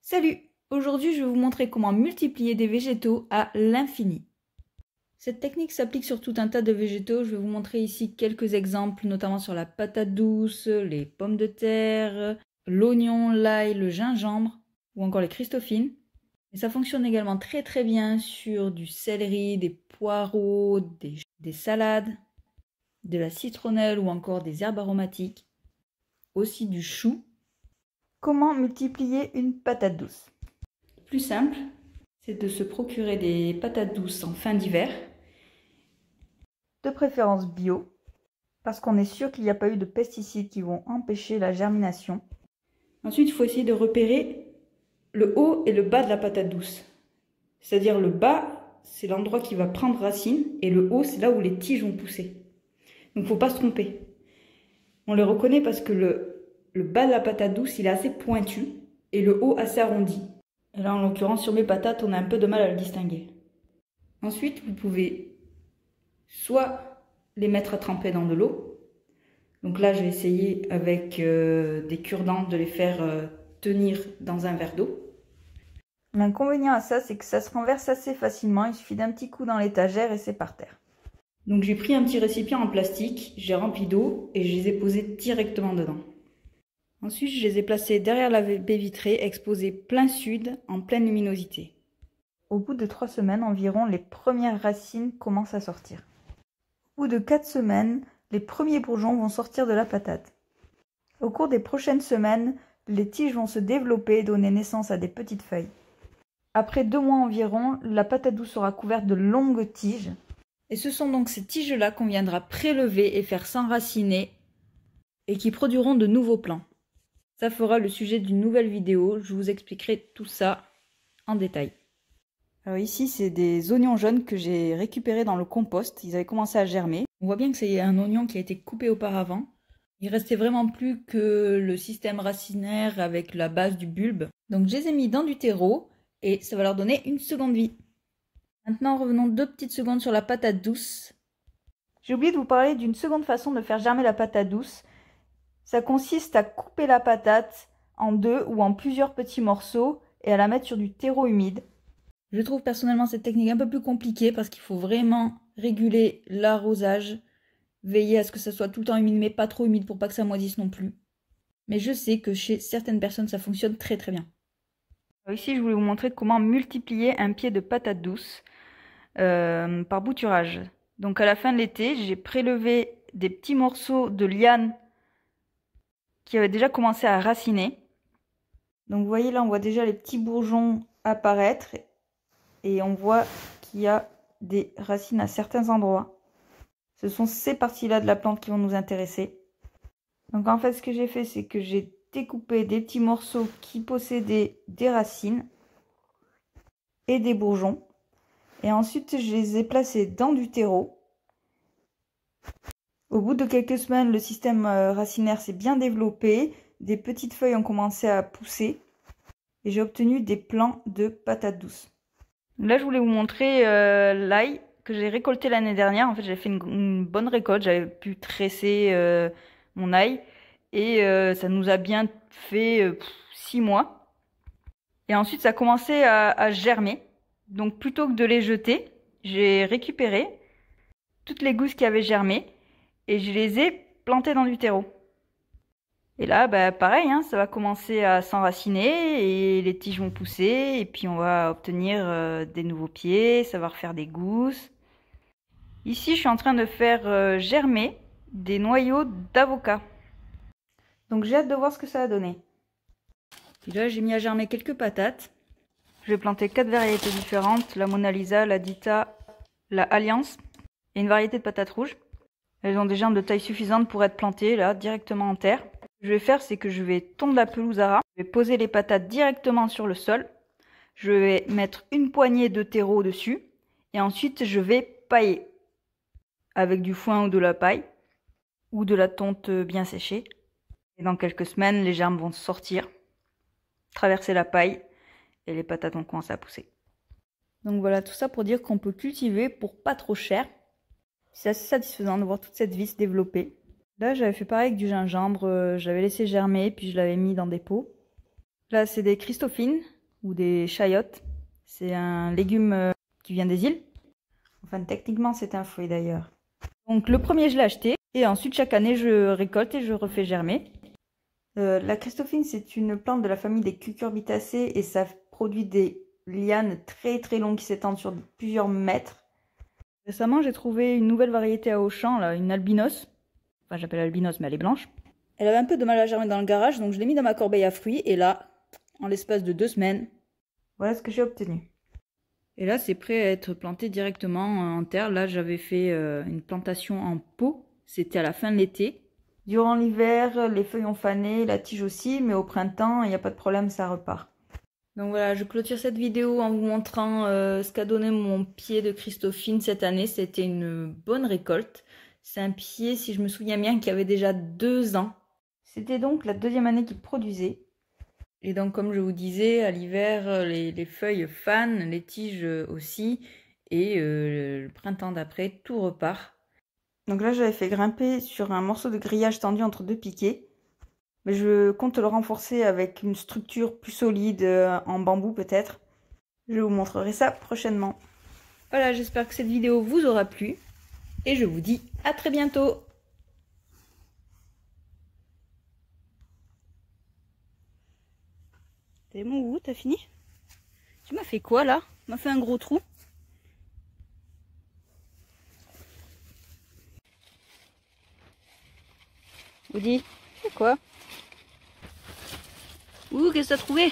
Salut! Aujourd'hui, je vais vous montrer comment multiplier des végétaux à l'infini. Cette technique s'applique sur tout un tas de végétaux. Je vais vous montrer ici quelques exemples, notamment sur la patate douce, les pommes de terre, l'oignon, l'ail, le gingembre ou encore les christophines. Et ça fonctionne également très bien sur du céleri, des poireaux, des salades, de la citronnelle ou encore des herbes aromatiques, aussi du chou. Comment multiplier une patate douce? Le plus simple, c'est de se procurer des patates douces en fin d'hiver, de préférence bio, parce qu'on est sûr qu'il n'y a pas eu de pesticides qui vont empêcher la germination. Ensuite, il faut essayer de repérer le haut et le bas de la patate douce. C'est-à-dire le bas, c'est l'endroit qui va prendre racine, et le haut, c'est là où les tiges vont pousser. Donc il ne faut pas se tromper. On les reconnaît parce que le bas de la patate douce, il est assez pointu, et le haut assez arrondi. Et là, en l'occurrence, sur mes patates, on a un peu de mal à le distinguer. Ensuite, vous pouvez soit les mettre à tremper dans de l'eau. Donc là, j'ai essayé avec des cure-dents de les faire tenir dans un verre d'eau. L'inconvénient à ça, c'est que ça se renverse assez facilement. Il suffit d'un petit coup dans l'étagère et c'est par terre. Donc j'ai pris un petit récipient en plastique, j'ai rempli d'eau et je les ai posés directement dedans. Ensuite, je les ai placés derrière la baie vitrée, exposés plein sud, en pleine luminosité. Au bout de 3 semaines environ, les premières racines commencent à sortir. Au bout de 4 semaines, les premiers bourgeons vont sortir de la patate. Au cours des prochaines semaines, les tiges vont se développer et donner naissance à des petites feuilles. Après 2 mois environ, la patate douce sera couverte de longues tiges. Et ce sont donc ces tiges-là qu'on viendra prélever et faire s'enraciner et qui produiront de nouveaux plants. Ça fera le sujet d'une nouvelle vidéo, je vous expliquerai tout ça en détail. Alors ici, c'est des oignons jaunes que j'ai récupérés dans le compost, ils avaient commencé à germer. On voit bien que c'est un oignon qui a été coupé auparavant. Il restait vraiment plus que le système racinaire avec la base du bulbe. Donc je les ai mis dans du terreau et ça va leur donner une seconde vie. Maintenant, revenons 2 petites secondes sur la patate douce. J'ai oublié de vous parler d'une seconde façon de faire germer la patate douce. Ça consiste à couper la patate en 2 ou en plusieurs petits morceaux et à la mettre sur du terreau humide. Je trouve personnellement cette technique un peu plus compliquée parce qu'il faut vraiment réguler l'arrosage, veiller à ce que ça soit tout le temps humide mais pas trop humide pour pas que ça moisisse non plus. Mais je sais que chez certaines personnes ça fonctionne très bien. Alors ici je voulais vous montrer comment multiplier un pied de patate douce par bouturage. Donc à la fin de l'été, j'ai prélevé des petits morceaux de liane qui avaient déjà commencé à raciner. Donc vous voyez là, on voit déjà les petits bourgeons apparaître et on voit qu'il y a des racines à certains endroits. Ce sont ces parties-là de la plante qui vont nous intéresser. Donc en fait, ce que j'ai fait, c'est que j'ai découpé des petits morceaux qui possédaient des racines et des bourgeons. Et ensuite, je les ai placés dans du terreau. Au bout de quelques semaines, le système racinaire s'est bien développé. Des petites feuilles ont commencé à pousser. Et j'ai obtenu des plants de patates douces. Là, je voulais vous montrer l'ail que j'ai récolté l'année dernière. En fait, j'ai fait une bonne récolte. J'avais pu tresser mon ail. Et ça nous a bien fait 6 mois. Et ensuite, ça a commencé à germer. Donc, plutôt que de les jeter, j'ai récupéré toutes les gousses qui avaient germé. Et je les ai plantées dans du terreau. Et là, bah, pareil, hein, ça va commencer à s'enraciner et les tiges vont pousser. Et puis on va obtenir des nouveaux pieds, ça va refaire des gousses. Ici, je suis en train de faire germer des noyaux d'avocat. Donc j'ai hâte de voir ce que ça va donner. Puis là, j'ai mis à germer quelques patates. Je vais planter 4 variétés différentes. La Mona Lisa, la Dita, la Alliance et une variété de patates rouges. Elles ont des germes de taille suffisante pour être plantées là, directement en terre. Ce que je vais faire, c'est que je vais tondre la pelouse à ras. Je vais poser les patates directement sur le sol. Je vais mettre une poignée de terreau dessus. Et ensuite, je vais pailler. Avec du foin ou de la paille. Ou de la tonte bien séchée. Et dans quelques semaines, les germes vont sortir. Traverser la paille. Et les patates vont commencer à pousser. Donc voilà, tout ça pour dire qu'on peut cultiver pour pas trop cher. C'est assez satisfaisant de voir toute cette vie se développer. Là, j'avais fait pareil avec du gingembre, je l'avais laissé germer, puis je l'avais mis dans des pots. Là, c'est des christophines, ou des chayotes. C'est un légume qui vient des îles. Enfin, techniquement, c'est un fruit d'ailleurs. Donc le premier, je l'ai acheté. Et ensuite, chaque année, je récolte et je refais germer. La Christophine, c'est une plante de la famille des Cucurbitacées et ça produit des lianes très très longues qui s'étendent sur plusieurs mètres. Récemment, j'ai trouvé une nouvelle variété à Auchan, là, une albinos. Enfin, j'appelle albinos, mais elle est blanche. Elle avait un peu de mal à germer dans le garage, donc je l'ai mis dans ma corbeille à fruits. Et là, en l'espace de 2 semaines, voilà ce que j'ai obtenu. Et là, c'est prêt à être planté directement en terre. Là, j'avais fait une plantation en pot. C'était à la fin de l'été. Durant l'hiver, les feuilles ont fané, la tige aussi, mais au printemps, il n'y a pas de problème, ça repart. Donc voilà, je clôture cette vidéo en vous montrant ce qu'a donné mon pied de Christophine cette année. C'était une bonne récolte. C'est un pied, si je me souviens bien, qui avait déjà 2 ans. C'était donc la 2e année qu'il produisait. Et donc, comme je vous disais, à l'hiver, les feuilles fanent, les tiges aussi. Et le printemps d'après, tout repart. Donc là, j'avais fait grimper sur un morceau de grillage tendu entre 2 piquets. Mais je compte le renforcer avec une structure plus solide, en bambou peut-être. Je vous montrerai ça prochainement. Voilà, j'espère que cette vidéo vous aura plu. Et je vous dis à très bientôt. T'es mon goût, t'as fini? Tu m'as fait quoi là? Tu m'as fait un gros trou. Woody, c'est quoi? Ouh, qu'est-ce que t'as trouvé?